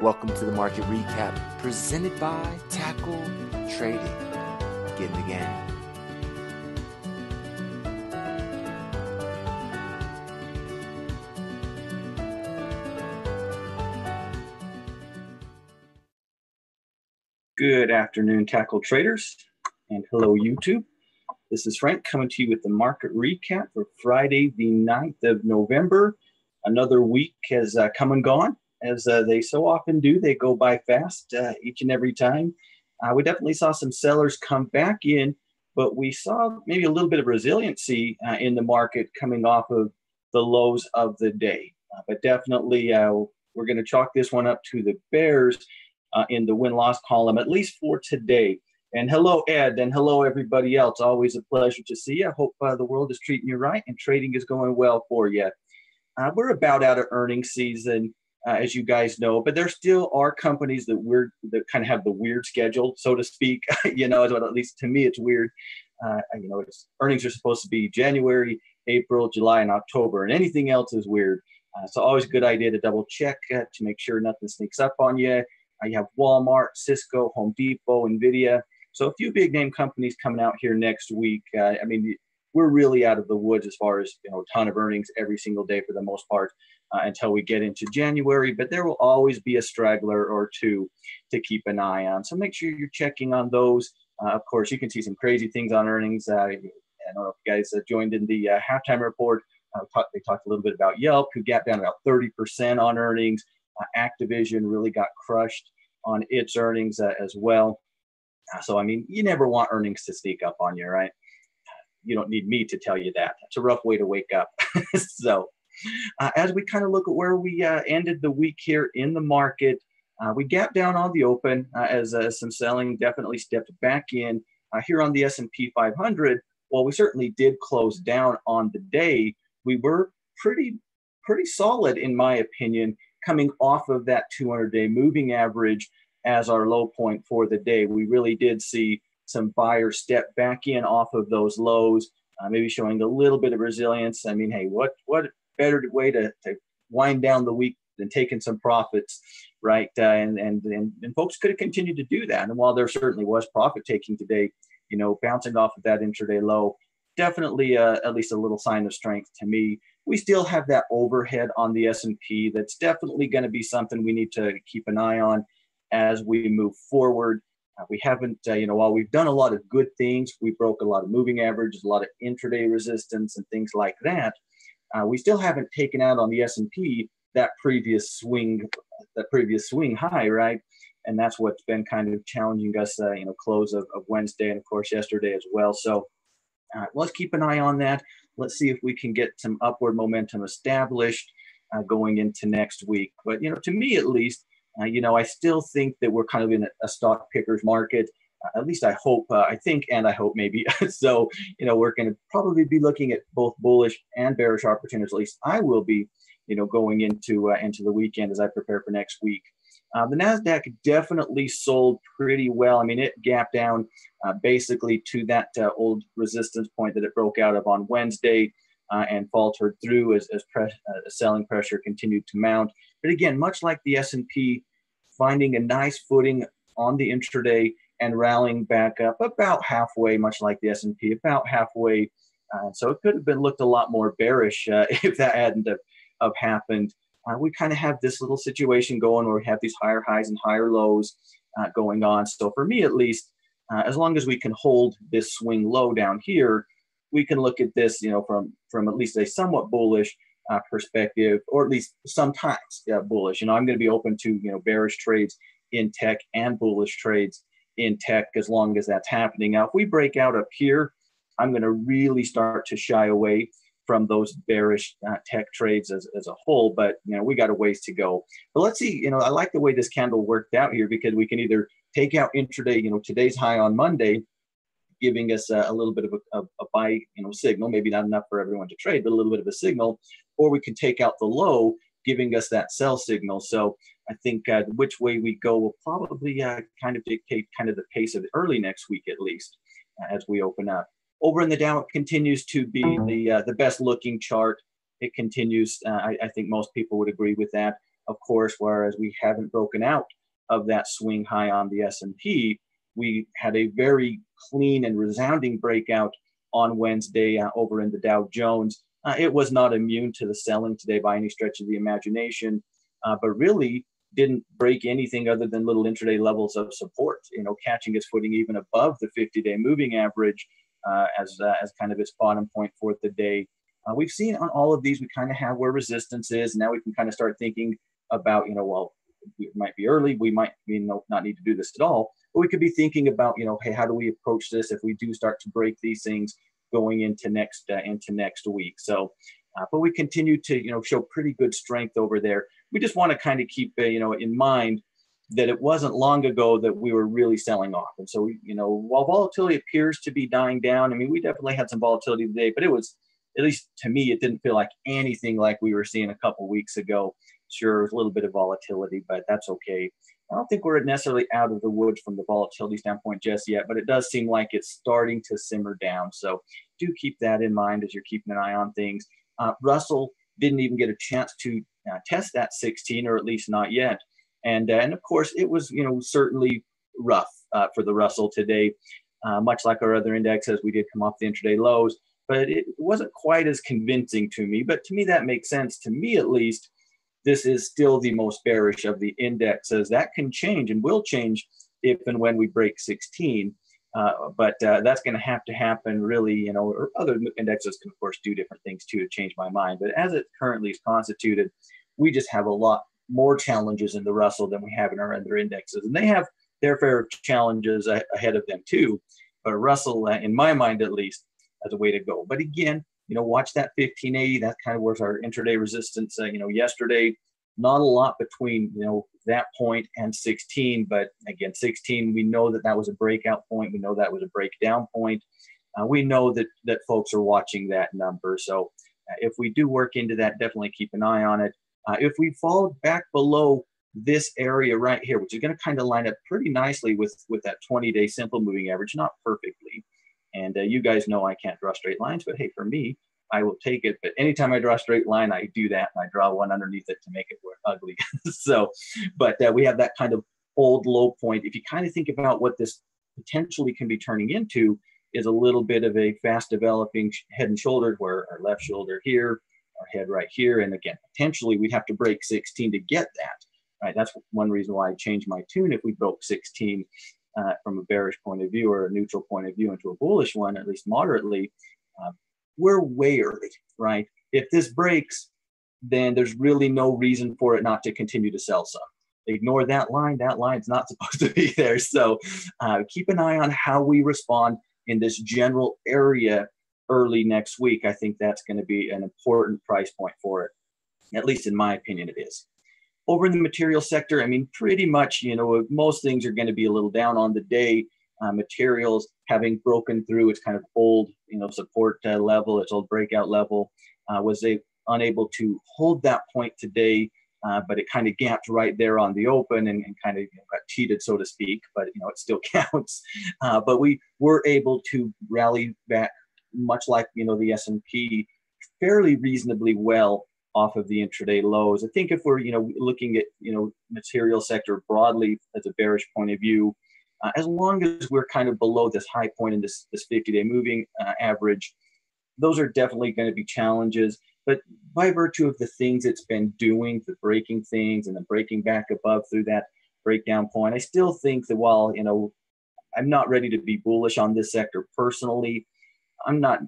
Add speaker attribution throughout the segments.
Speaker 1: Welcome to the market recap presented by Tackle Trading. Get in the game.
Speaker 2: Good afternoon, Tackle Traders, and hello, YouTube. This is Frank coming to you with the market recap for Friday, the 9th of November. Another week has come and gone, as they so often do. They go by fast each and every time. We definitely saw some sellers come back in, but we saw maybe a little bit of resiliency in the market coming off of the lows of the day. But definitely, we're going to chalk this one up to the bears in the win-loss column, at least for today. And hello, Ed, and hello, everybody else. Always a pleasure to see you. I hope the world is treating you right and trading is going well for you. We're about out of earnings season, as you guys know, but there still are companies that kind of have the weird schedule, so to speak. At least to me, it's weird. Earnings are supposed to be January, April, July, and October, and anything else is weird. So always a good idea to double check to make sure nothing sneaks up on you. You have Walmart, Cisco, Home Depot, NVIDIA. So a few big name companies coming out here next week. We're really out of the woods as far as a ton of earnings every single day for the most part until we get into January. But there will always be a straggler or two to keep an eye on. So make sure you're checking on those. Of course, you can see some crazy things on earnings. I don't know if you guys joined in the halftime report. They talked a little bit about Yelp, who gapped down about 30% on earnings. Activision really got crushed on its earnings as well. You never want earnings to sneak up on you, right? You don't need me to tell you that. It's a rough way to wake up. So as we kind of look at where we ended the week here in the market, we gapped down on the open as some selling definitely stepped back in. Here on the S&P 500, while we certainly did close down on the day, we were pretty solid, in my opinion, coming off of that 200-day moving average as our low point for the day. We really did see some buyers step back in off of those lows, maybe showing a little bit of resilience. Hey, what better way to wind down the week than taking some profits, right? And folks could have continued to do that. And while there certainly was profit taking today, bouncing off of that intraday low, definitely at least a little sign of strength to me. We still have that overhead on the S&P. That's definitely going to be something we need to keep an eye on as we move forward. We haven't, while we've done a lot of good things, we broke a lot of moving averages, a lot of intraday resistance and things like that. We still haven't taken out on the S&P that previous swing high, right? And that's what's been kind of challenging us, close of Wednesday and of course yesterday as well. So let's keep an eye on that. Let's see if we can get some upward momentum established going into next week. But, to me at least, I still think that we're kind of in a stock pickers market. At least I hope, I think, and I hope maybe. So, we're going to probably be looking at both bullish and bearish opportunities. At least I will be, going into the weekend as I prepare for next week. The NASDAQ definitely sold pretty well. It gapped down basically to that old resistance point that it broke out of on Wednesday and faltered through as selling pressure continued to mount. But again, much like the S&P, finding a nice footing on the intraday and rallying back up about halfway, much like the S&P, about halfway. So it could have been looked a lot more bearish if that hadn't have happened. We kind of have this little situation going where we have these higher highs and higher lows going on. So for me, at least, as long as we can hold this swing low down here, we can look at this, from at least a somewhat bullish perspective, or at least sometimes bullish. I'm going to be open to, bearish trades in tech and bullish trades in tech as long as that's happening. Now, if we break out up here, I'm going to really start to shy away from those bearish tech trades as a whole, but we got a ways to go. But let's see, I like the way this candle worked out here, because we can either take out intraday, today's high on Monday, giving us a little bit of a buy, signal, maybe not enough for everyone to trade, but a little bit of a signal, or we can take out the low, giving us that sell signal. So I think which way we go will probably kind of dictate kind of the pace of early next week, at least, as we open up. Over in the Dow, it continues to be the best looking chart. It continues, I think most people would agree with that, of course, whereas we haven't broken out of that swing high on the S&P, we had a very clean and resounding breakout on Wednesday over in the Dow Jones. It was not immune to the selling today by any stretch of the imagination, but really didn't break anything other than little intraday levels of support, catching its footing even above the 50-day moving average as kind of its bottom point for the day. We've seen on all of these, we kind of have where resistance is. Now we can kind of start thinking about, well, it might be early. We might not need to do this at all, but we could be thinking about, hey, how do we approach this if we do start to break these things going into next week? So, but we continue to, show pretty good strength over there. We just want to kind of keep, in mind that it wasn't long ago that we were really selling off. And so, while volatility appears to be dying down, I mean, we definitely had some volatility today, but it was, at least to me, it didn't feel like anything like we were seeing a couple weeks ago. Sure, there's a little bit of volatility, but that's okay. I don't think we're necessarily out of the woods from the volatility standpoint just yet, but it does seem like it's starting to simmer down. So do keep that in mind as you're keeping an eye on things. Russell didn't even get a chance to test that 16, or at least not yet. And of course, it was, certainly rough for the Russell today, much like our other indexes. We did come off the intraday lows, but it wasn't quite as convincing to me. But to me, that makes sense. To me, at least, this is still the most bearish of the indexes. That can change and will change if and when we break 16. But that's going to happen really, or other indexes can, of course, do different things too to change my mind. But as it currently is constituted, we just have a lot more challenges in the Russell than we have in our other indexes. And they have their fair challenges ahead of them too. But Russell, in my mind at least, has a way to go. But again, watch that 1580. That kind of was our intraday resistance. Yesterday, not a lot between, that point and 16. But again, 16, we know that was a breakout point. We know that was a breakdown point. We know that folks are watching that number. So if we do work into that, definitely keep an eye on it. If we fall back below this area right here, which is going to kind of line up pretty nicely with that 20-day simple moving average, not perfectly. And you guys know I can't draw straight lines, but hey, for me, I will take it. But anytime I draw a straight line, I do that, and I draw one underneath it to make it look ugly. But we have that kind of old low point. If you kind of think about what this potentially can be turning into, is a little bit of a fast developing head and shoulders, where our left shoulder here, our head right here. And again, potentially we'd have to break 16 to get that. Right? That's one reason why I changed my tune if we broke 16 from a bearish point of view or a neutral point of view into a bullish one, at least moderately. We're way early, right? If this breaks, then there's really no reason for it not to continue to sell some. Ignore that line. That line's not supposed to be there. So keep an eye on how we respond in this general area early next week. I think that's going to be an important price point for it. At least in my opinion, it is. Over in the material sector, I mean, pretty much, most things are going to be a little down on the day. Materials having broken through its kind of old, support level, its old breakout level, was unable to hold that point today, but it kind of gapped right there on the open and kind of got cheated, so to speak. But it still counts. But we were able to rally back, much like the S&P, fairly reasonably well off of the intraday lows. I think if we're looking at material sector broadly as a bearish point of view, as long as we're kind of below this high point in this 50-day moving average, those are definitely going to be challenges. But by virtue of the things it's been doing, the breaking things and then breaking back above through that breakdown point, I still think that while I'm not ready to be bullish on this sector personally, I'm not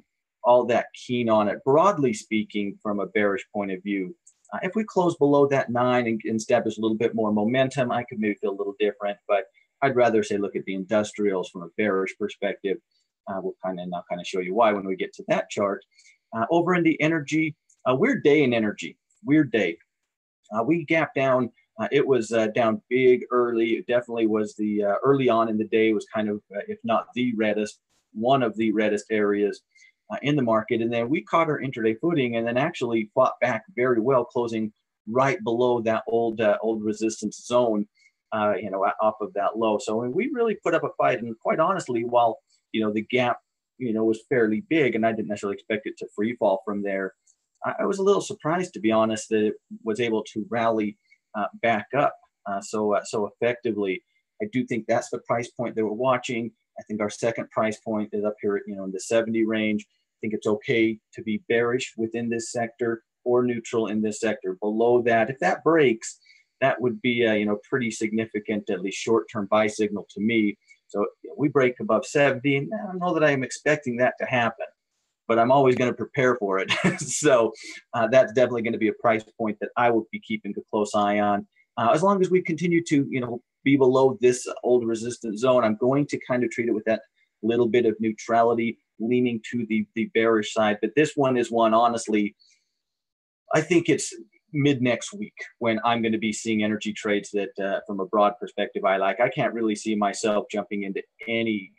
Speaker 2: all that keen on it, broadly speaking, from a bearish point of view. If we close below that 9 and establish a little bit more momentum, I could maybe feel a little different, but I'd rather say look at the industrials from a bearish perspective. I'll kind of show you why when we get to that chart. Over in the energy, weird day in energy, weird day. We gapped down. It was down big early. It definitely was the early on in the day was kind of, if not the reddest, one of the reddest areas in the market. And then we caught our intraday footing and then actually fought back very well, closing right below that old resistance zone, off of that low. So we really put up a fight. And quite honestly, while, the gap, was fairly big and I didn't necessarily expect it to free fall from there, I was a little surprised, to be honest, that it was able to rally back up. So effectively, I do think that's the price point that we're watching. I think our second price point is up here, in the 70 range. I think it's okay to be bearish within this sector or neutral in this sector. Below that, if that breaks, that would be a pretty significant, at least short-term buy signal to me. So we break above 70, and I don't know that I am expecting that to happen, but I'm always going to prepare for it. So that's definitely going to be a price point that I will be keeping a close eye on. As long as we continue to, be below this old resistance zone, I'm going to kind of treat it with that little bit of neutrality, leaning to the bearish side. But this one is one, honestly, I think it's mid next week when I'm going to be seeing energy trades that from a broad perspective I like. I can't really see myself jumping into any,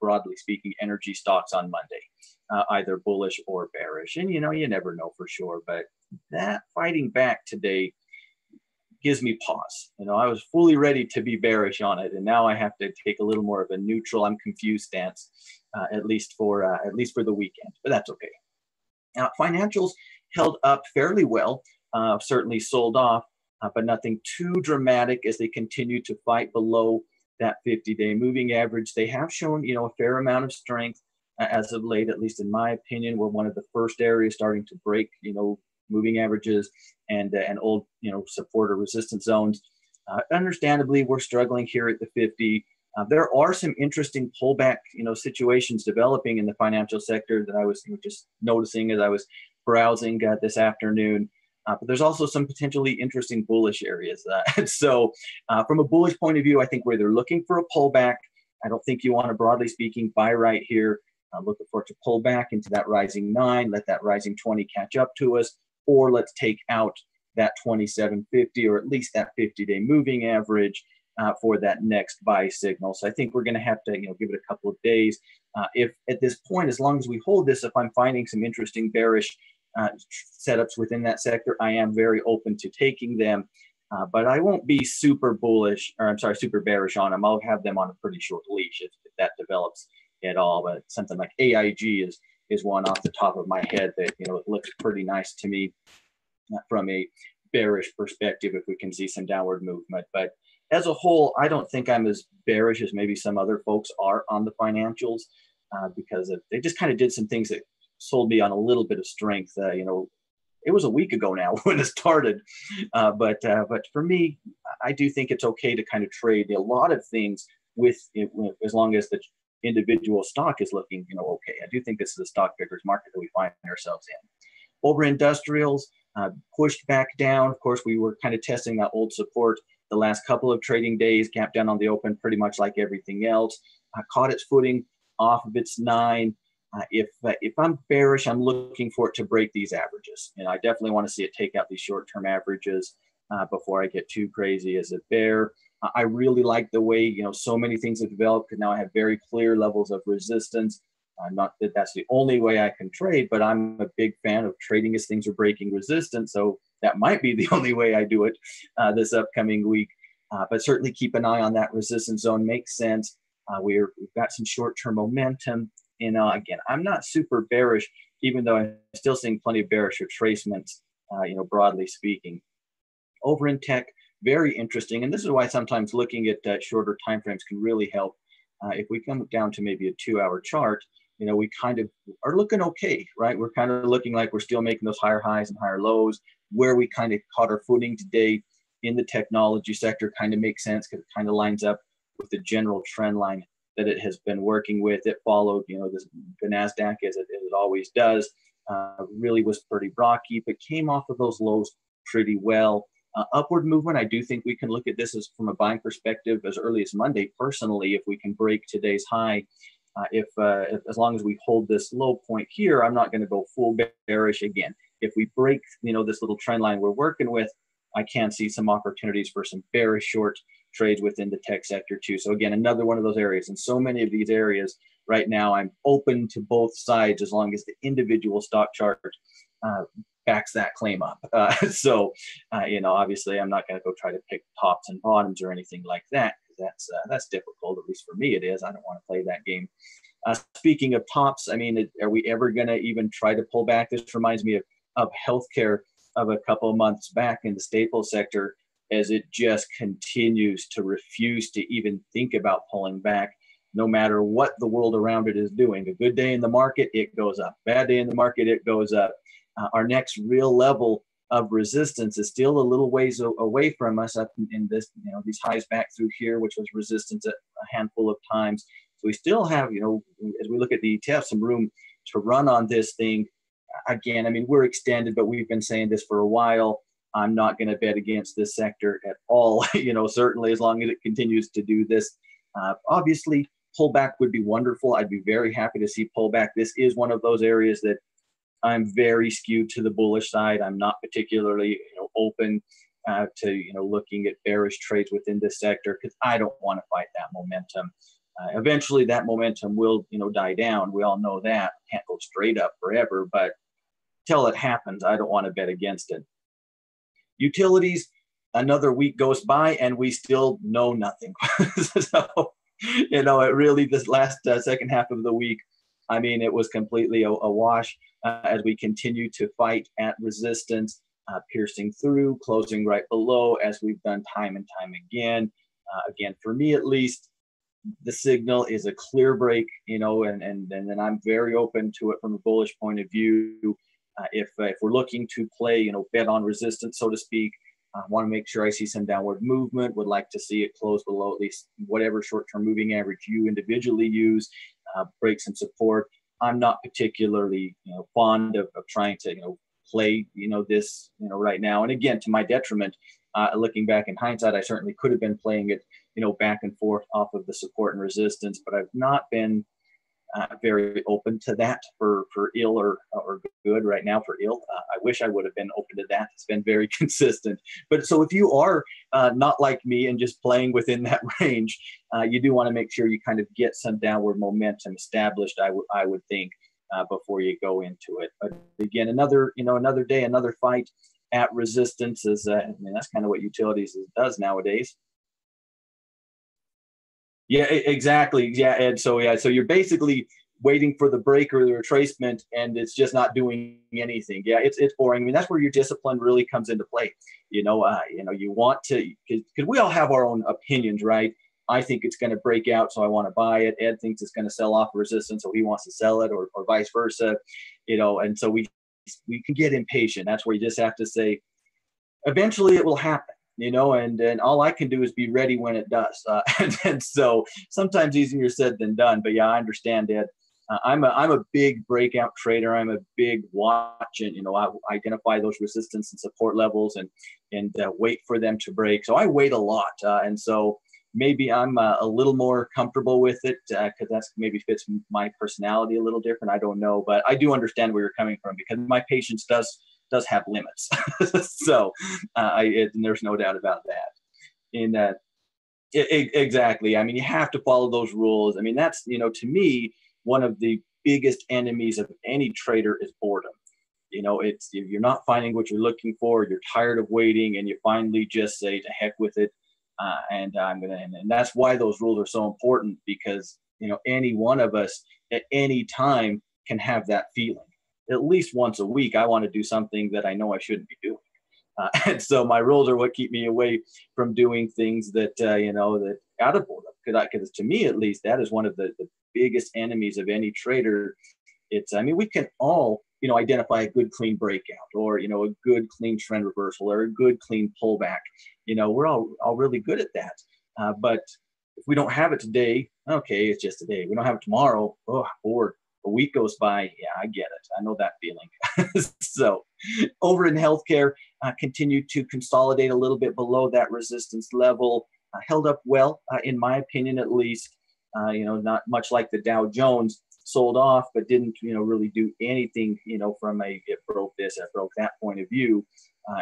Speaker 2: broadly speaking, energy stocks on Monday, either bullish or bearish. And, you never know for sure. But that fighting back today gives me pause. I was fully ready to be bearish on it, and now I have to take a little more of a neutral, I'm confused stance, at least for the weekend. But that's okay. Now, financials held up fairly well. Certainly sold off, but nothing too dramatic as they continue to fight below that 50-day moving average. They have shown, a fair amount of strength as of late, at least in my opinion. We're one of the first areas starting to break, moving averages and old, support or resistance zones. Understandably, we're struggling here at the 50. There are some interesting pullback, situations developing in the financial sector that I was just noticing as I was browsing this afternoon. But there's also some potentially interesting bullish areas. So from a bullish point of view, I think where they're looking for a pullback, I don't think you want to, broadly speaking, buy right here. Looking for it to pull back into that rising 9, let that rising 20 catch up to us, or let's take out that 2750 or at least that 50-day moving average for that next buy signal. So I think we're going to have to give it a couple of days. If at this point, as long as we hold this, if I'm finding some interesting bearish setups within that sector, I am very open to taking them. But I won't be super bearish on them. I'll have them on a pretty short leash if that develops at all. But something like AIG is one off the top of my head that it looks pretty nice to me from a bearish perspective if we can see some downward movement. But as a whole, I don't think I'm as bearish as maybe some other folks are on the financials because they just kind of did some things that sold me on a little bit of strength. It was a week ago now when it started, but for me, I do think it's okay to kind of trade a lot of things with as long as the individual stock is looking okay. I do think this is a stock pickers market that we find ourselves in. Over industrials pushed back down. Of course, we were kind of testing that old support the last couple of trading days, gapped down on the open pretty much like everything else. Caught its footing off of its 9. If I'm bearish, I'm looking for it to break these averages. I definitely want to see it take out these short-term averages before I get too crazy as a bear. I really like the way, so many things have developed, because now I have very clear levels of resistance. Not that that's the only way I can trade, but I'm a big fan of trading as things are breaking resistance. So that might be the only way I do it this upcoming week. But certainly keep an eye on that resistance zone. Makes sense. We've got some short-term momentum. Again, I'm not super bearish, even though I'm still seeing plenty of bearish retracements, broadly speaking. Over in tech, very interesting. And this is why sometimes looking at shorter timeframes can really help. If we come down to maybe a 2-hour chart, we kind of are looking okay, right? We're kind of looking like we're still making those higher highs and higher lows. Where we kind of caught our footing today in the technology sector kind of makes sense because it kind of lines up with the general trend line that it has been working with. It followed, the NASDAQ as it always does. Really was pretty rocky, but came off of those lows pretty well. Upward movement, I do think we can look at this as from a buying perspective as early as Monday. Personally, if we can break today's high, if as long as we hold this low point here, I'm not going to go full bearish again. If we break, this little trend line we're working with, I can see some opportunities for some bearish short trades within the tech sector too. So again, another one of those areas. And so many of these areas right now, I'm open to both sides as long as the individual stock chart backs that claim up. Obviously I'm not going to go try to pick tops and bottoms or anything like that, because that's difficult. At least for me it is. I don't want to play that game. Speaking of tops, are we ever going to even try to pull back? This reminds me of healthcare of a couple of months back in the staples sector. as it just continues to refuse to even think about pulling back, no matter what the world around it is doing. A good day in the market, it goes up. Bad day in the market, it goes up. Our next real level of resistance is still a little ways away from us, up in this, these highs back through here, which was resistance at a handful of times. So we still have, as we look at the ETF, some room to run on this thing. Again, I mean, we're extended, but we've been saying this for a while. I'm not going to bet against this sector at all, certainly as long as it continues to do this. Obviously, pullback would be wonderful. I'd be very happy to see pullback. This is one of those areas that I'm very skewed to the bullish side. I'm not particularly, open to, looking at bearish trades within this sector, because I don't want to fight that momentum. Eventually, that momentum will, die down. We all know that. Can't go straight up forever, but till it happens, I don't want to bet against it. Utilities, another week goes by and we still know nothing. So, it really, this last second half of the week, I mean, it was completely a wash as we continue to fight at resistance, piercing through, closing right below, as we've done time and time again. Again, for me at least, the signal is a clear break, and then I'm very open to it from a bullish point of view. If we're looking to play, bet on resistance, so to speak, want to make sure I see some downward movement, would like to see it close below at least whatever short-term moving average you individually use, break some support. I'm not particularly, fond of trying to, play, this, right now. And again, to my detriment, looking back in hindsight, I certainly could have been playing it, back and forth off of the support and resistance, but I've not been very open to that for ill or good right now. For ill, I wish I would have been open to that. It's been very consistent. But so if you are not like me and just playing within that range, you do want to make sure you kind of get some downward momentum established, I would think, before you go into it. But again, another day, another fight at resistance is, that's kind of what utilities does nowadays. Yeah, exactly. Yeah, and so you're basically waiting for the break or the retracement, and it's just not doing anything. Yeah, it's boring. I mean, that's where your discipline really comes into play. You want to, because we all have our own opinions, right? I think it's going to break out, so I want to buy it. Ed thinks it's going to sell off resistance, so he wants to sell it, or vice versa. And so we can get impatient. That's where you just have to say, eventually it will happen. And all I can do is be ready when it does. And so sometimes easier said than done. But yeah, I understand it. I'm a big breakout trader. I'm a big watch, and I identify those resistance and support levels and wait for them to break. So I wait a lot, and so maybe I'm a little more comfortable with it because that's maybe fits my personality a little different. I don't know, but I do understand where you're coming from, because my patience does have limits. So there's no doubt about that. Exactly. I mean, you have to follow those rules. I mean, that's, to me, one of the biggest enemies of any trader is boredom. It's, if you're not finding what you're looking for, you're tired of waiting, and you finally just say, to heck with it. And that's why those rules are so important, because, any one of us at any time can have that feeling. At least once a week, I want to do something that I know I shouldn't be doing. And so my rules are what keep me away from doing things that, that out of boredom. Because to me, at least, that is one of the biggest enemies of any trader. We can all, identify a good clean breakout, or, a good clean trend reversal, or a good clean pullback. We're all really good at that. But if we don't have it today, okay, it's just today. We don't have it tomorrow. Oh, bored. A week goes by. Yeah, I get it. I know that feeling. So over in healthcare, continue to consolidate a little bit below that resistance level. Held up well, in my opinion, at least. Not much like the Dow Jones, sold off, but didn't, really do anything, from a it broke this, it broke that point of view.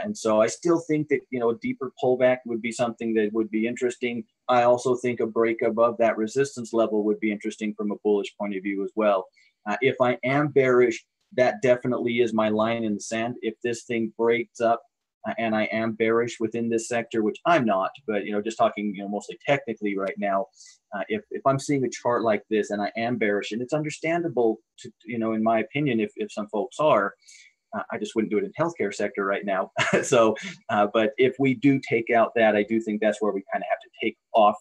Speaker 2: And so I still think that, a deeper pullback would be something that would be interesting. I also think a break above that resistance level would be interesting from a bullish point of view as well. If I am bearish, that definitely is my line in the sand. If this thing breaks up and I am bearish within this sector, which I'm not, but, just talking, mostly technically right now, if I'm seeing a chart like this and I am bearish, and it's understandable to, in my opinion, if some folks are, I just wouldn't do it in healthcare sector right now. So, but if we do take out that, I do think that's where we kind of have to take off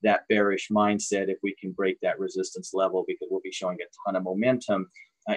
Speaker 2: that bearish mindset if we can break that resistance level, because we'll be showing a ton of momentum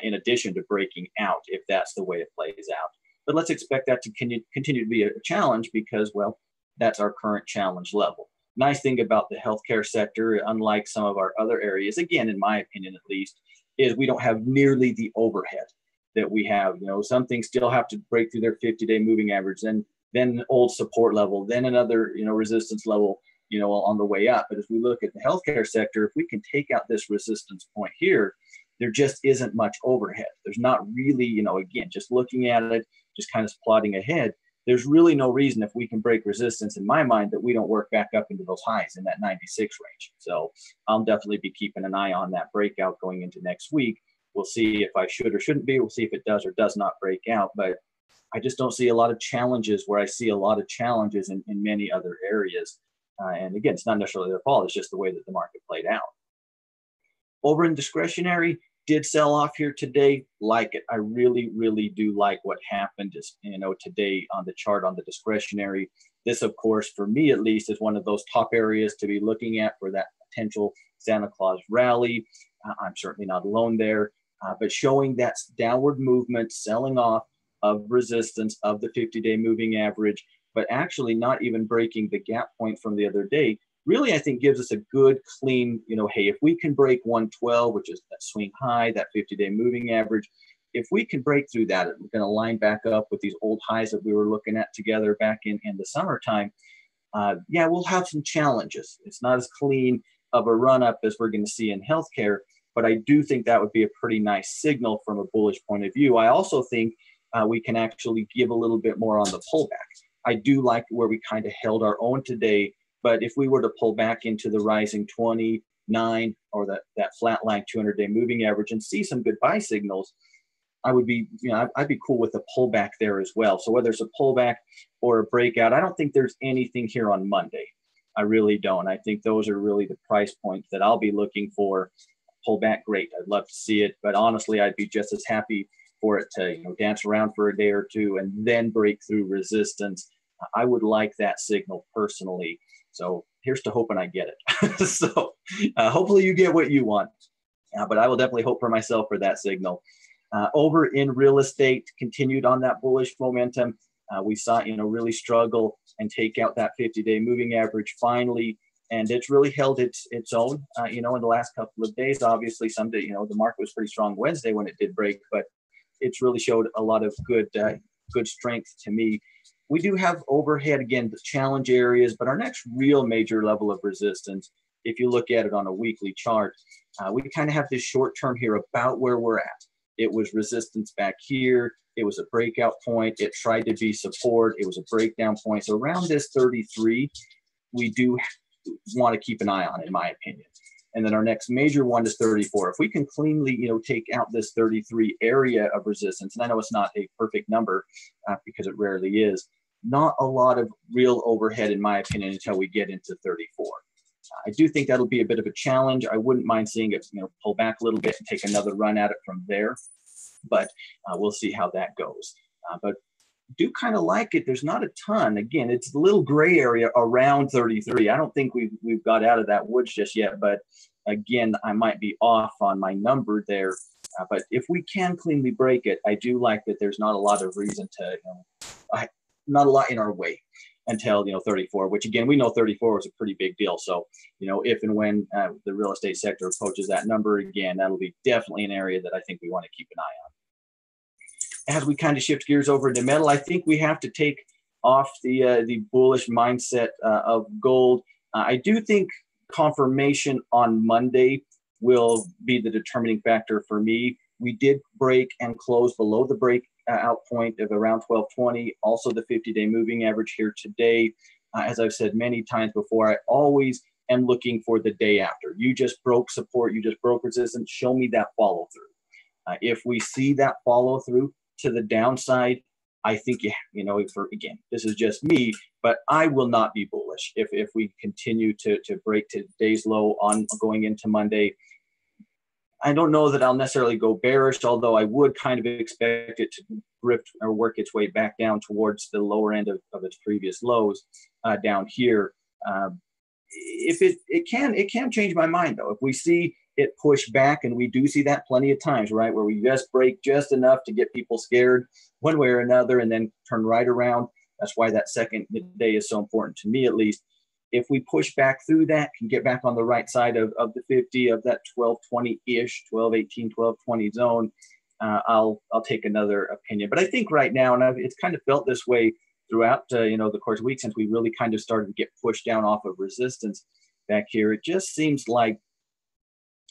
Speaker 2: in addition to breaking out if that's the way it plays out. But let's expect that to continue to be a challenge because, well, that's our current challenge level. Nice thing about the healthcare sector, unlike some of our other areas, again, in my opinion at least, is we don't have nearly the overhead that we have. You know, some things still have to break through their 50-day moving average, then an old support level, then another, resistance level, on the way up. But as we look at the healthcare sector, if we can take out this resistance point here, there just isn't much overhead. There's not really, again, just looking at it, just kind of plotting ahead, there's really no reason if we can break resistance in my mind that we don't work back up into those highs in that 96 range. So I'll definitely be keeping an eye on that breakout going into next week. We'll see if I should or shouldn't be. We'll see if it does or does not break out. But I just don't see a lot of challenges where I see a lot of challenges in many other areas. And again, it's not necessarily their fault. It's just the way that the market played out. Over in discretionary, did sell off here today. Like it. I really, really do like what happened today on the chart on the discretionary. This, of course, for me at least, is one of those top areas to be looking at for that potential Santa Claus rally. I'm certainly not alone there. But showing that downward movement, selling off of resistance of the 50-day moving average, but actually not even breaking the gap point from the other day, really, I think gives us a good, clean, hey, if we can break 112, which is that swing high, that 50-day moving average, if we can break through that, we're going to line back up with these old highs that we were looking at together back in the summertime. Yeah, we'll have some challenges. It's not as clean of a run up as we're going to see in healthcare, but I do think that would be a pretty nice signal from a bullish point of view. I also think we can actually give a little bit more on the pullback. I do like where we kind of held our own today, but if we were to pull back into the rising 29 or that flat line 200-day moving average and see some good buy signals, I would be, I'd be cool with a pullback there as well. So whether it's a pullback or a breakout, I don't think there's anything here on Monday. I really don't. I think those are really the price points that I'll be looking for. Pullback, great. I'd love to see it, but honestly, I'd be just as happy for it to dance around for a day or two and then break through resistance. I would like that signal personally. So here's to hoping I get it. So hopefully you get what you want, but I will definitely hope for myself for that signal. Over in real estate, continued on that bullish momentum. We saw really struggle and take out that 50-day moving average finally, and it's really held its own. In the last couple of days, obviously, someday the market was pretty strong Wednesday when it did break, but it's really showed a lot of good strength to me. We do have overhead, again, the challenge areas, but our next real major level of resistance, if you look at it on a weekly chart, we kind of have this short term here about where we're at. It was resistance back here. It was a breakout point. It tried to be support. It was a breakdown point. So around this 33, we do want to keep an eye on, in my opinion. And then our next major one is 34. If we can cleanly, take out this 33 area of resistance, and I know it's not a perfect number because it rarely is, not a lot of real overhead, in my opinion, until we get into 34. I do think that'll be a bit of a challenge. I wouldn't mind seeing it, pull back a little bit and take another run at it from there, but we'll see how that goes. But do kind of like it. There's not a ton. Again, it's a little gray area around 33. I don't think we've got out of that woods just yet, but again, I might be off on my number there. But if we can cleanly break it, I do like that there's not a lot of reason to, not a lot in our way until 34, which again, we know 34 is a pretty big deal. So if and when the real estate sector approaches that number again, that'll be definitely an area that I think we want to keep an eye on. As we kind of shift gears over to metal, I think we have to take off the bullish mindset of gold. I do think confirmation on Monday will be the determining factor for me. We did break and close below the breakout point of around 1220. Also the 50-day moving average here today. As I've said many times before, I always am looking for the day after. You just broke support, you just broke resistance, show me that follow through. If we see that follow through to the downside, I think, again, this is just me, but I will not be bullish if we continue to break today's low on going into Monday. I don't know that I'll necessarily go bearish, although I would kind of expect it to drift or work its way back down towards the lower end of its previous lows down here. If it can change my mind though. If we see it push back, and we do see that plenty of times, right, where we just break just enough to get people scared one way or another and then turn right around. That's why that second day is so important to me, at least. If we push back through that, can get back on the right side of the 50, of that 1220-ish, 1218, 1220 zone, I'll take another opinion. But I think right now, and it's kind of felt this way throughout the course of the week, since we really kind of started to get pushed down off of resistance back here, it just seems like,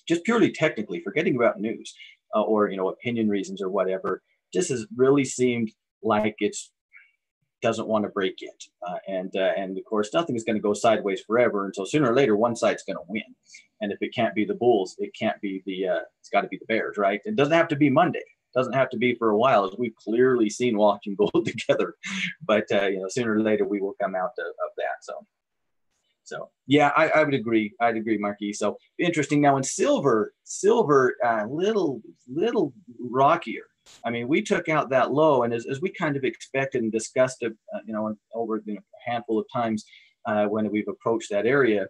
Speaker 2: just purely technically, forgetting about news or opinion reasons or whatever, just has really seemed like it's doesn't want to break it. And of course, nothing is going to go sideways forever. And so sooner or later, one side's going to win. And if it can't be the bulls, it can't be it's got to be the bears, right? It doesn't have to be Monday. It doesn't have to be for a while, as we've clearly seen watching gold together. But, sooner or later, we will come out of that. So yeah, I would agree. I'd agree, Marquis. So interesting. Now in silver, little rockier. I mean, we took out that low, and as we kind of expected and discussed it, over a handful of times when we've approached that area,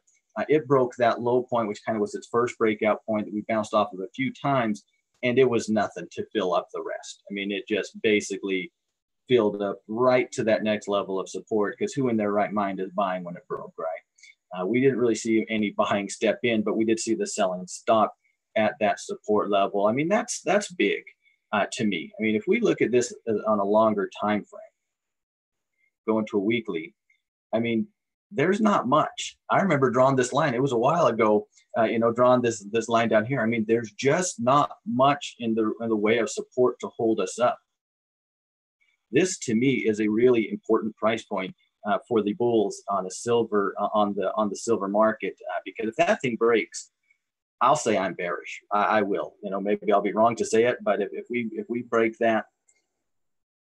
Speaker 2: it broke that low point, which kind of was its first breakout point that we bounced off of a few times, and it was nothing to fill up the rest. I mean, it just basically filled up right to that next level of support, because who in their right mind is buying when it broke, right? We didn't really see any buying step in, but we did see the selling stop at that support level. I mean, that's big. To me, I mean, if we look at this on a longer time frame, going to a weekly, I mean, there's not much. I remember drawing this line. It was a while ago, drawing this line down here. I mean, there's just not much in the way of support to hold us up. This, to me, is a really important price point for the bulls on a silver on the silver market, because if that thing breaks, I'll say I'm bearish. I will. Maybe I'll be wrong to say it, but if we break that,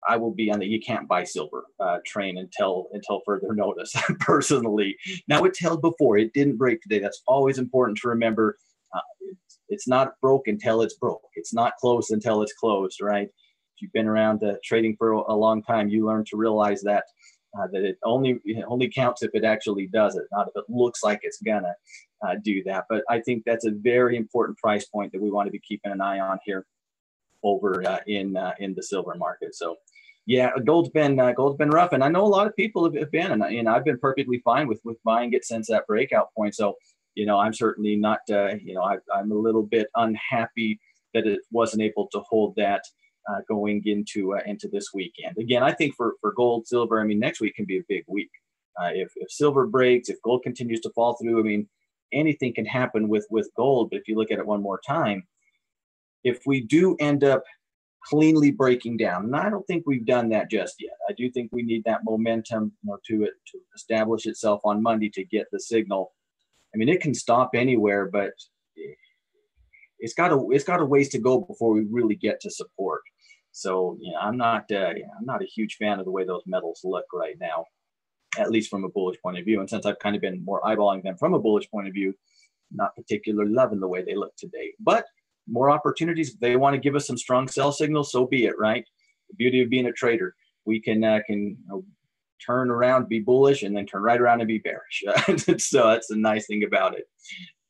Speaker 2: I will be on the you can't buy silver train until further notice. Personally, now it's held before. It didn't break today. That's always important to remember. It's not broke until it's broke. It's not closed until it's closed. Right? If you've been around trading for a long time, you learn to realize that it only counts if it actually does it, not if it looks like it's gonna do that. But I think that's a very important price point that we want to be keeping an eye on here over in the silver market. So yeah, gold's been rough, and I know a lot of people have been, and I've been perfectly fine with buying it since that breakout point. So I'm certainly not I'm a little bit unhappy that it wasn't able to hold that going into this weekend. Again, I think for gold, silver, I mean, next week can be a big week. If silver breaks, if gold continues to fall through, I mean, anything can happen with gold. But if you look at it one more time, if we do end up cleanly breaking down, and I don't think we've done that just yet. I do think we need that momentum, to establish itself on Monday to get the signal. I mean, it can stop anywhere, but it's got a ways to go before we really get to support. So I'm not a huge fan of the way those metals look right now, at least from a bullish point of view. And since I've kind of been more eyeballing them from a bullish point of view, not particularly loving the way they look today. But more opportunities. If they want to give us some strong sell signals, so be it, right? The beauty of being a trader, we can turn around, be bullish, and then turn right around and be bearish. So that's the nice thing about it.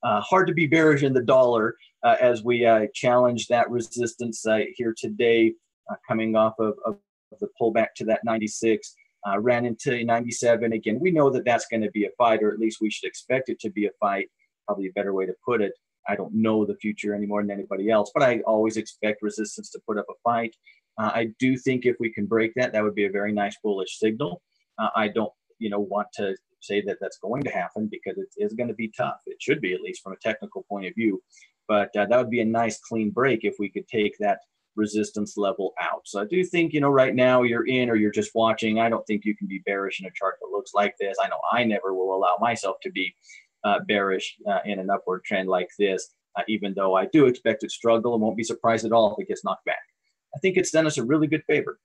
Speaker 2: Hard to be bearish in the dollar as we challenge that resistance here today, coming off of the pullback to that 96. Ran into 97. Again, we know that that's going to be a fight, or at least we should expect it to be a fight. Probably a better way to put it. I don't know the future any more than anybody else, but I always expect resistance to put up a fight. I do think if we can break that, that would be a very nice bullish signal. I don't, want to say that that's going to happen, because it is going to be tough. It should be, at least from a technical point of view. But that would be a nice clean break if we could take that resistance level out. So I do think, right now you're in or you're just watching. I don't think you can be bearish in a chart that looks like this. I know I never will allow myself to be bearish in an upward trend like this, even though I do expect it to struggle and won't be surprised at all if it gets knocked back. I think it's done us a really good favor.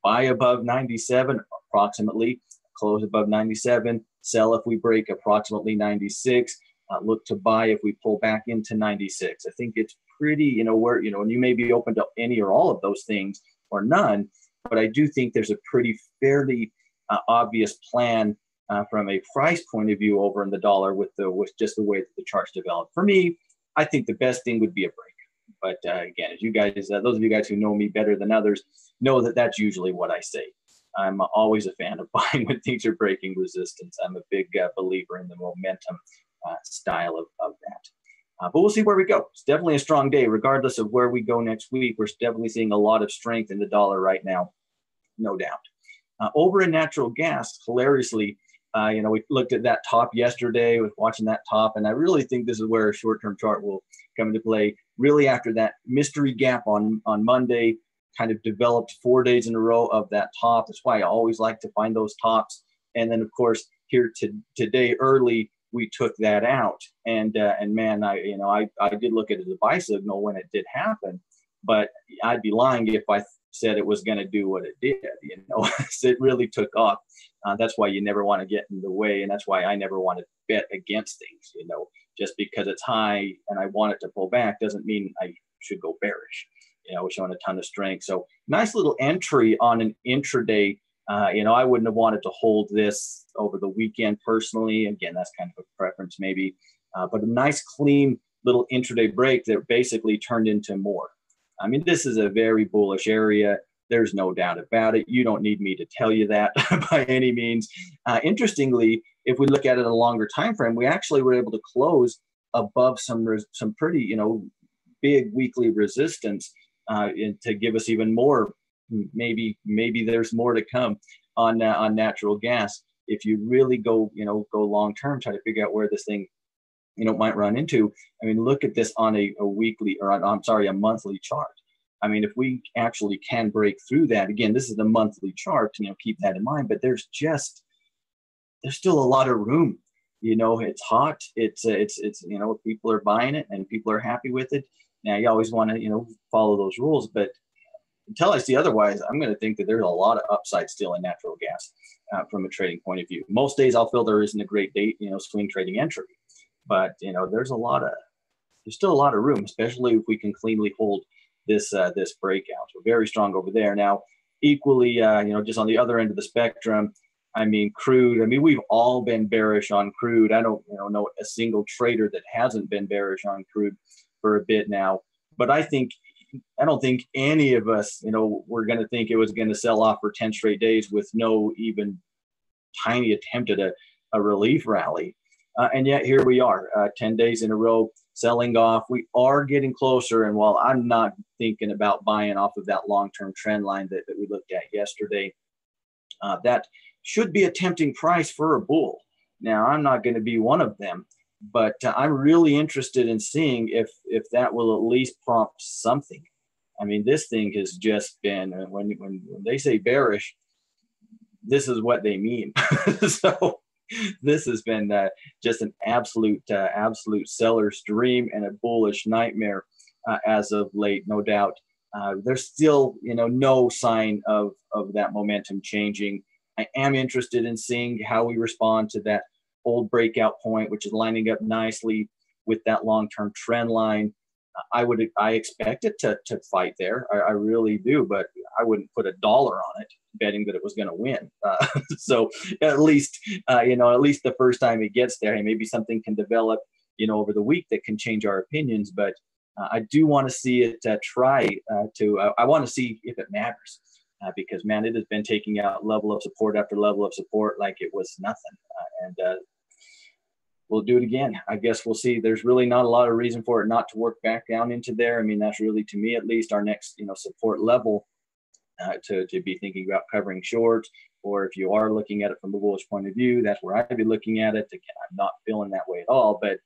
Speaker 2: Buy above 97 approximately, close above 97, sell if we break approximately 96, look to buy if we pull back into 96. I think it's pretty, and you may be open to any or all of those things or none, but I do think there's a pretty fairly obvious plan from a price point of view over in the dollar with just the way that the charts develop. For me, I think the best thing would be a break. But again, as you guys, those of you guys who know me better than others know that that's usually what I say. I'm always a fan of buying when things are breaking resistance. I'm a big believer in the momentum style of that. But we'll see where we go. It's definitely a strong day, regardless of where we go next week. We're definitely seeing a lot of strength in the dollar right now, no doubt. Over in natural gas, hilariously, we looked at that top yesterday, was watching that top, and I really think this is where a short-term chart will come into play. Really, after that mystery gap on Monday, kind of developed 4 days in a row of that top. That's why I always like to find those tops. And then, of course, here today early, we took that out. And man, I did look at it as a buy signal when it did happen, but I'd be lying if I said it was going to do what it did. It really took off. That's why you never want to get in the way, and that's why I never want to bet against things. Just because it's high and I want it to pull back doesn't mean I should go bearish. We're showing a ton of strength. So nice little entry on an intraday. I wouldn't have wanted to hold this over the weekend personally. Again, that's kind of a preference maybe, but a nice clean little intraday break that basically turned into more. I mean, this is a very bullish area. There's no doubt about it. You don't need me to tell you that by any means. Interestingly, if we look at it in a longer time frame, we actually were able to close above some pretty, big weekly resistance to give us even more. Maybe there's more to come on natural gas. If you really go long term, try to figure out where this thing might run into. I mean, look at this on a weekly or a monthly chart. I mean, if we actually can break through that, again, this is the monthly chart, keep that in mind, but there's still a lot of room. It's hot. It's people are buying it and people are happy with it. Now you always want to, follow those rules, but until I see otherwise, I'm going to think that there's a lot of upside still in natural gas from a trading point of view. Most days I'll feel there isn't a great day, swing trading entry, but there's still a lot of room, especially if we can cleanly hold this breakout. So very strong over there. Now, equally, just on the other end of the spectrum, I mean, crude. I mean, we've all been bearish on crude. I don't know a single trader that hasn't been bearish on crude for a bit now. But I don't think any of us, we're going to think it was going to sell off for 10 straight days with no even tiny attempt at a relief rally. And yet here we are, 10 days in a row, selling off. We are getting closer. And while I'm not thinking about buying off of that long-term trend line that we looked at yesterday, that should be a tempting price for a bull. Now, I'm not going to be one of them, but I'm really interested in seeing if that will at least prompt something. I mean, this thing has just been, when they say bearish, this is what they mean. So this has been just an absolute seller's dream and a bullish nightmare as of late, no doubt. There's still, no sign of that momentum changing. I am interested in seeing how we respond to that old breakout point, which is lining up nicely with that long-term trend line. I expect it to fight there. I really do, but I wouldn't put $1 on it betting that it was going to win. So at least the first time it gets there, maybe something can develop, over the week that can change our opinions. But I do want to see it I want to see if it matters. Because, man, it has been taking out level of support after level of support like it was nothing. And we'll do it again. I guess we'll see. There's really not a lot of reason for it not to work back down into there. I mean, that's really, to me at least, our next, support level to be thinking about covering short. Or if you are looking at it from a bullish point of view, that's where I'd be looking at it. Again, I'm not feeling that way at all, but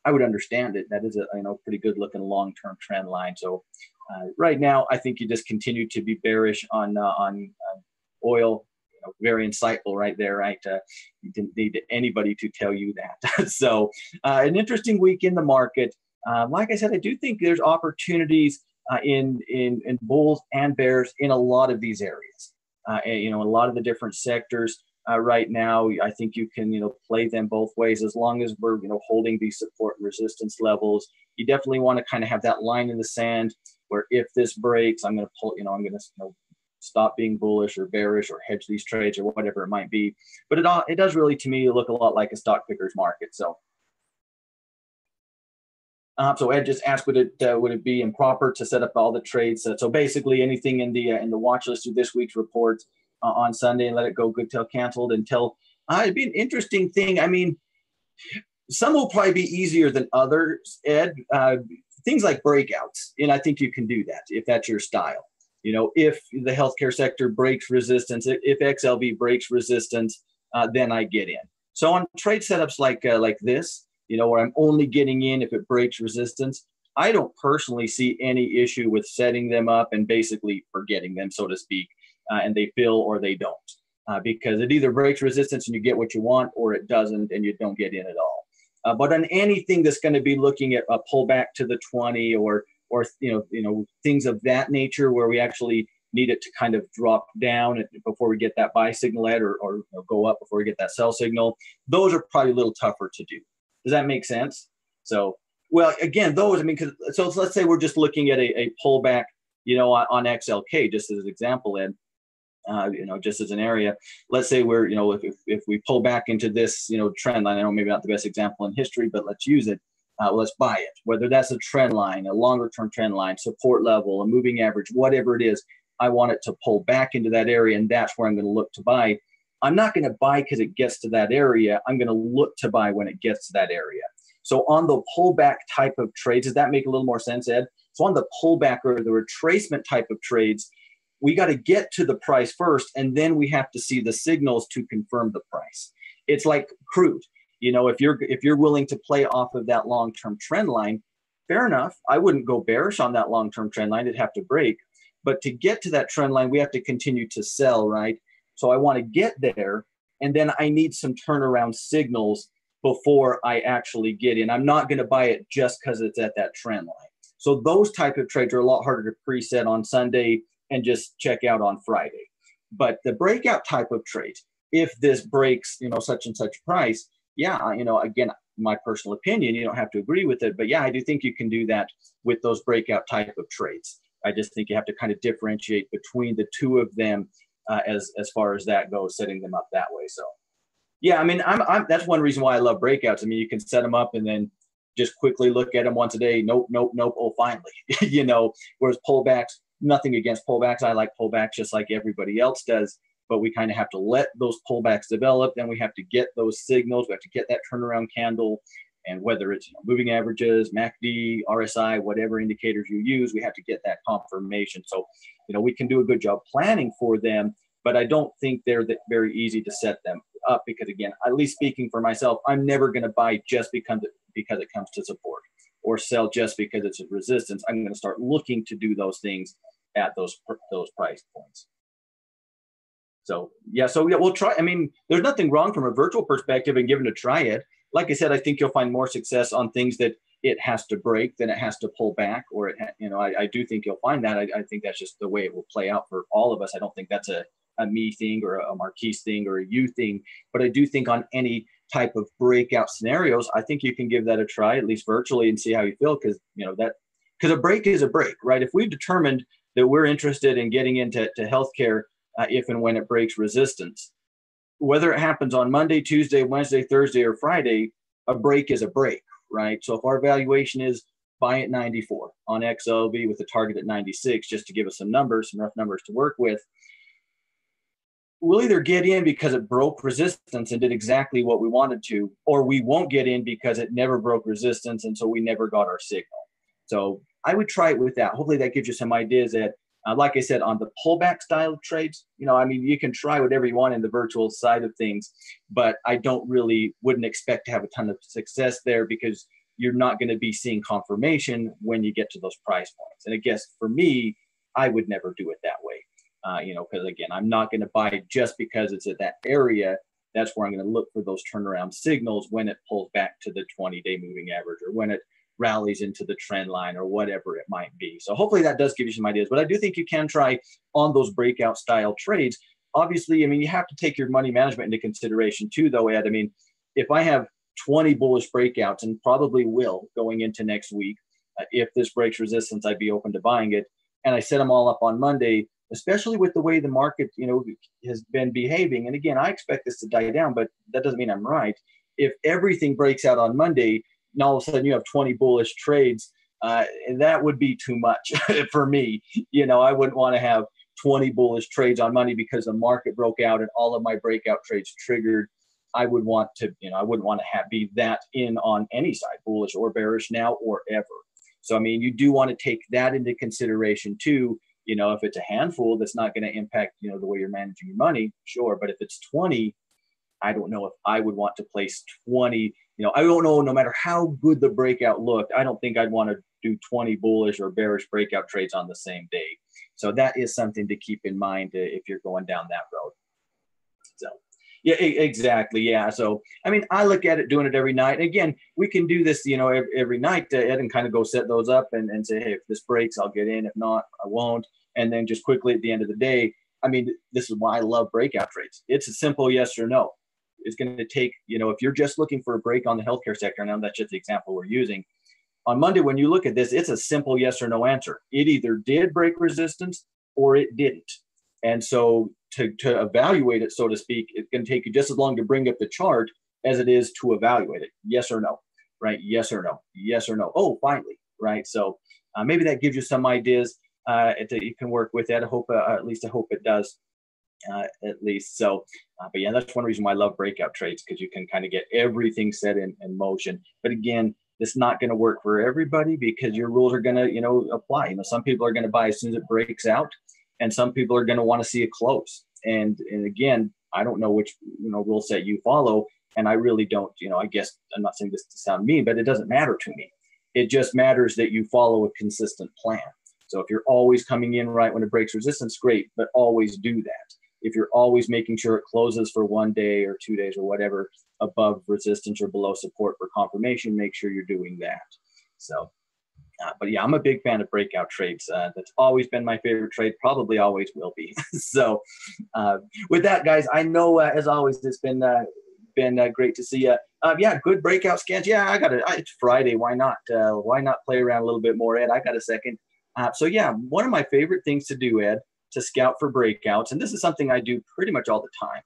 Speaker 2: I would understand it. That is a pretty good looking long-term trend line. So right now, I think you just continue to be bearish on oil. Very insightful right there, right? You didn't need anybody to tell you that. So an interesting week in the market. Like I said, I do think there's opportunities in bulls and bears in a lot of these areas. A lot of the different sectors. right now. I think you can, play them both ways as long as we're, holding these support and resistance levels. You definitely want to kind of have that line in the sand where if this breaks, I'm going to pull, I'm going to, stop being bullish or bearish or hedge these trades or whatever it might be. But it does really, to me, look a lot like a stock picker's market. So. So Ed just asked, would it be improper to set up all the trades? So basically, anything in the watch list of this week's report on Sunday and let it go good till canceled until it'd be an interesting thing. I mean, some will probably be easier than others, Ed. Things like breakouts, and I think you can do that if that's your style. If the healthcare sector breaks resistance, if XLV breaks resistance, then I get in. So on trade setups like this, where I'm only getting in if it breaks resistance, I don't personally see any issue with setting them up and basically forgetting them, so to speak, and they fill or they don't, because it either breaks resistance and you get what you want, or it doesn't and you don't get in at all. But on anything that's going to be looking at a pullback to the 20 or things of that nature where we actually need it to kind of drop down before we get that buy signal or go up before we get that sell signal, those are probably a little tougher to do. Does that make sense? So, well, again, so let's say we're just looking at a pullback, on XLK, just as an example, and, just as an area. Let's say we're, if we pull back into this, trend line, I know maybe not the best example in history, but let's use it. Let's buy it, whether that's a trend line, a longer term trend line, support level, a moving average, whatever it is, I want it to pull back into that area. And that's where I'm going to look to buy. I'm not going to buy because it gets to that area. I'm going to look to buy when it gets to that area. So on the pullback type of trades, does that make a little more sense, Ed? So on the pullback or the retracement type of trades, we got to get to the price first, and then we have to see the signals to confirm the price. It's like crude. If you're willing to play off of that long-term trend line, fair enough. I wouldn't go bearish on that long-term trend line. It'd have to break. But to get to that trend line, we have to continue to sell, right? So I want to get there, and then I need some turnaround signals before I actually get in. I'm not going to buy it just because it's at that trend line. So those type of trades are a lot harder to preset on Sunday and just check out on Friday. But the breakout type of trades, if this breaks, such and such price, yeah, again, my personal opinion, you don't have to agree with it, but yeah, I do think you can do that with those breakout type of trades. I just think you have to kind of differentiate between the two of them as far as that goes, setting them up that way. So, yeah, I mean, that's one reason why I love breakouts. I mean, you can set them up and then just quickly look at them once a day. Nope. Oh, finally, whereas pullbacks, nothing against pullbacks. I like pullbacks just like everybody else does, but we kind of have to let those pullbacks develop. Then we have to get those signals. We have to get that turnaround candle. And whether it's moving averages, MACD, RSI, whatever indicators you use, we have to get that confirmation. So, we can do a good job planning for them, but I don't think they're very easy to set them up because, again, at least speaking for myself, I'm never going to buy just because it comes to support or sell just because it's a resistance. I'm going to start looking to do those things at those price points. So we'll try. I mean, there's nothing wrong from a virtual perspective and giving it a try it. Like I said, I think you'll find more success on things that it has to break than it has to pull back, or I do think you'll find that. I think that's just the way it will play out for all of us. I don't think that's a me thing or a Marquise thing or a you thing, but I do think on any type of breakout scenarios, I think you can give that a try, at least virtually, and see how you feel, because a break is a break, right? If we've determined that we're interested in getting into healthcare if and when it breaks resistance, whether it happens on Monday, Tuesday, Wednesday, Thursday, or Friday, a break is a break, right? So if our valuation is buy at 94 on XLV with a target at 96, just to give us some rough numbers to work with, we'll either get in because it broke resistance and did exactly what we wanted to, or we won't get in because it never broke resistance, and so we never got our signal. So I would try it with that. Hopefully that gives you some ideas that, like I said, on the pullback style of trades, you can try whatever you want in the virtual side of things, but I wouldn't expect to have a ton of success there because you're not going to be seeing confirmation when you get to those price points. And I guess for me, I would never do it that way, because again, I'm not going to buy just because it's at that area. That's where I'm going to look for those turnaround signals when it pulls back to the 20-day moving average, or when it rallies into the trend line, or whatever it might be. So hopefully that does give you some ideas, but I do think you can try on those breakout style trades. obviously, I mean, you have to take your money management into consideration too, though, Ed. I mean, if I have 20 bullish breakouts, and probably will going into next week, if this breaks resistance, I'd be open to buying it. And I set them all up on Monday, especially with the way the market, has been behaving. And again, I expect this to die down, but that doesn't mean I'm right. If everything breaks out on Monday, and all of a sudden you have 20 bullish trades, that would be too much for me. I wouldn't want to have 20 bullish trades on Monday because the market broke out and all of my breakout trades triggered. I would want to, I wouldn't want to be that in on any side, bullish or bearish now or ever. So, I mean, you do want to take that into consideration too. If it's a handful, that's not going to impact, the way you're managing your money, sure. But if it's 20, I don't know if I would want to place 20. I don't know, no matter how good the breakout looked, I don't think I'd want to do 20 bullish or bearish breakout trades on the same day. So that is something to keep in mind if you're going down that road. So, yeah, exactly. Yeah. So, I mean, I look at it doing it every night. Again, we can do this, every night, Ed, and kind of go set those up and say, hey, if this breaks, I'll get in. If not, I won't. And then just quickly at the end of the day, I mean, this is why I love breakout trades. It's a simple yes or no. It's going to take, if you're just looking for a break on the healthcare sector, now that's just the example we're using. On Monday, when you look at this, it's a simple yes or no answer. It either did break resistance or it didn't. And so to evaluate it, so to speak, it's going to take you just as long to bring up the chart as it is to evaluate it. Yes or no, right? Yes or no, yes or no. Oh, finally, right? So maybe that gives you some ideas that you can work with. That I hope, at least I hope it does. At least. So, but yeah, that's one reason why I love breakout trades, because you can kind of get everything set in motion. But again, it's not going to work for everybody because your rules are going to, apply. Some people are going to buy as soon as it breaks out, and some people are going to want to see it close. And again, I don't know which, rule set you follow. And I really don't, I guess I'm not saying this to sound mean, but it doesn't matter to me. It just matters that you follow a consistent plan. So if you're always coming in right when it breaks resistance, great, but always do that. If you're always making sure it closes for 1 day or 2 days or whatever above resistance or below support for confirmation, make sure you're doing that. So, but yeah, I'm a big fan of breakout trades. That's always been my favorite trade, probably always will be. So with that, guys, I know, as always, it's been great to see you. Yeah, good breakout scans. Yeah, it's Friday. Why not? Why not play around a little bit more, Ed? I got a second. So yeah, one of my favorite things to do, Ed, to scout for breakouts, and this is something I do pretty much all the time.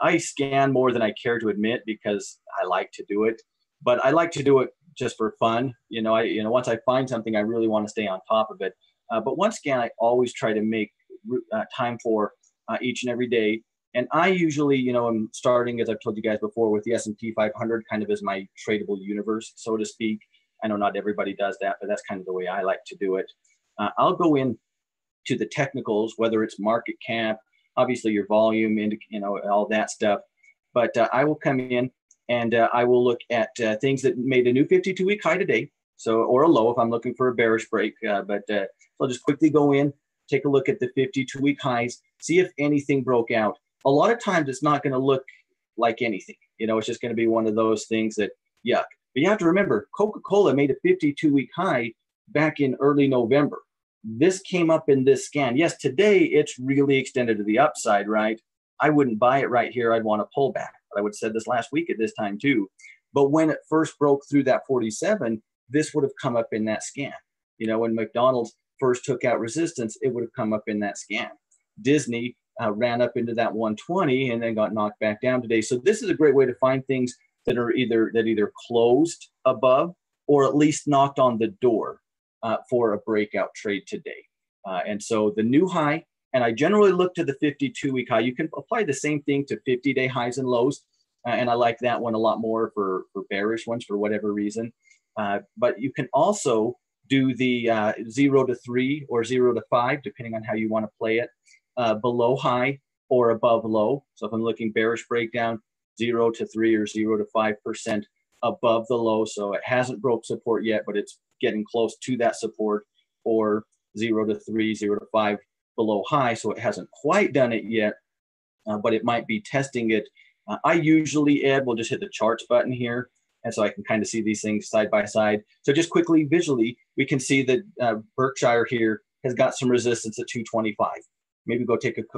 Speaker 2: I scan more than I care to admit because I like to do it, but I like to do it just for fun. Once I find something, I really want to stay on top of it. But one scan I always try to make time for each and every day. And I usually, I'm starting, as I've told you guys before, with the S&P 500 kind of as my tradable universe, so to speak. I know not everybody does that, but that's kind of the way I like to do it. I'll go in to the technicals, whether it's market cap, obviously your volume, and all that stuff. But I will come in and I will look at things that made a new 52-week high today, or a low if I'm looking for a bearish break. But I'll just quickly go in, take a look at the 52-week highs, see if anything broke out. A lot of times it's not going to look like anything. It's just going to be one of those things that, yuck. But you have to remember, Coca-Cola made a 52-week high back in early November. This came up in this scan. Yes, today it's really extended to the upside, right? I wouldn't buy it right here. I'd want to pull back. But I would have said this last week at this time too. But when it first broke through that 47, this would have come up in that scan. When McDonald's first took out resistance, it would have come up in that scan. Disney ran up into that 120 and then got knocked back down today. So this is a great way to find things that are either closed above or at least knocked on the door for a breakout trade today. And so the new high, and I generally look to the 52-week high. You can apply the same thing to 50-day highs and lows. And I like that one a lot more for bearish ones for whatever reason. But you can also do the 0 to 3 or 0 to 5, depending on how you want to play it, below high or above low. So if I'm looking bearish breakdown, 0 to 3 or 0 to 5% above the low. So it hasn't broke support yet, but it's getting close to that support, or 0 to 3, 0 to 5 below high. So it hasn't quite done it yet, but it might be testing it. I usually, Ed, will just hit the charts button here. And so I can kind of see these things side by side. So just quickly, visually, we can see that Berkshire here has got some resistance at 225. maybe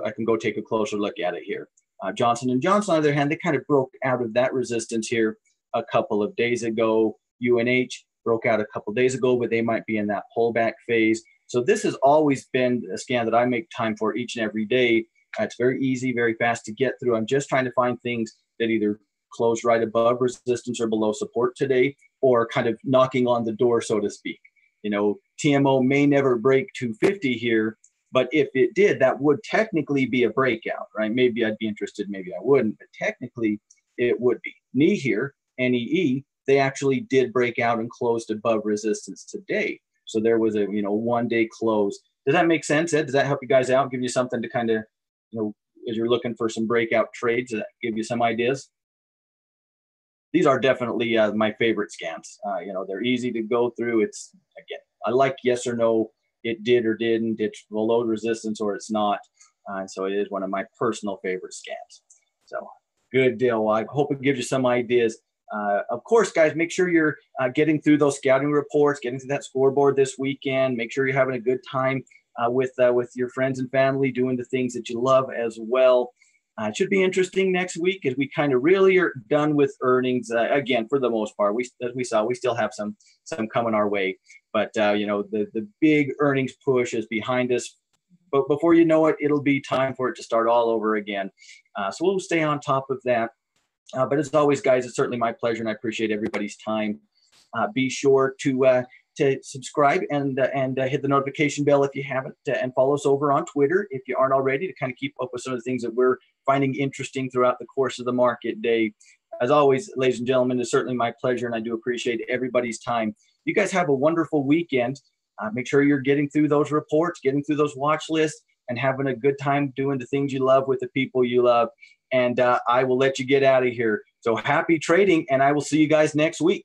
Speaker 2: I can go take a closer look at it here. Johnson & Johnson, on the other hand, they kind of broke out of that resistance here a couple of days ago. UNH broke out a couple of days ago, but they might be in that pullback phase. So this has always been a scan that I make time for each and every day. It's very easy, very fast to get through. I'm just trying to find things that either close right above resistance or below support today, or kind of knocking on the door, so to speak. You know, TMO may never break 250 here, but if it did, that would technically be a breakout, right? Maybe I'd be interested, maybe I wouldn't, but technically it would be. NE here, NEE, they actually did break out and closed above resistance today. So there was a, you know, 1 day close. Does that make sense, Ed? Does that help you guys out? Give you something to kind of, you know, as you're looking for some breakout trades, does that give you some ideas? These are definitely my favorite scans. You know, they're easy to go through. It's, again, I like yes or no, it did or didn't, it's below resistance or it's not. So it is one of my personal favorite scans. So good deal. I hope it gives you some ideas. Of course, guys, make sure you're getting through those scouting reports, getting to that scoreboard this weekend. Make sure you're having a good time with your friends and family, doing the things that you love as well. It should be interesting next week as we kind of really are done with earnings. Again, for the most part, as we saw, we still have some coming our way. But, you know, the big earnings push is behind us. But before you know it, it'll be time for it to start all over again. So we'll stay on top of that. But as always, guys, it's certainly my pleasure, and I appreciate everybody's time. Be sure to subscribe and hit the notification bell if you haven't, and follow us over on Twitter if you aren't already, to kind of keep up with some of the things that we're finding interesting throughout the course of the market day. As always, ladies and gentlemen, it's certainly my pleasure, and I do appreciate everybody's time. You guys have a wonderful weekend. Make sure you're getting through those reports, getting through those watch lists, and having a good time doing the things you love with the people you love. And I will let you get out of here. So happy trading, and I will see you guys next week.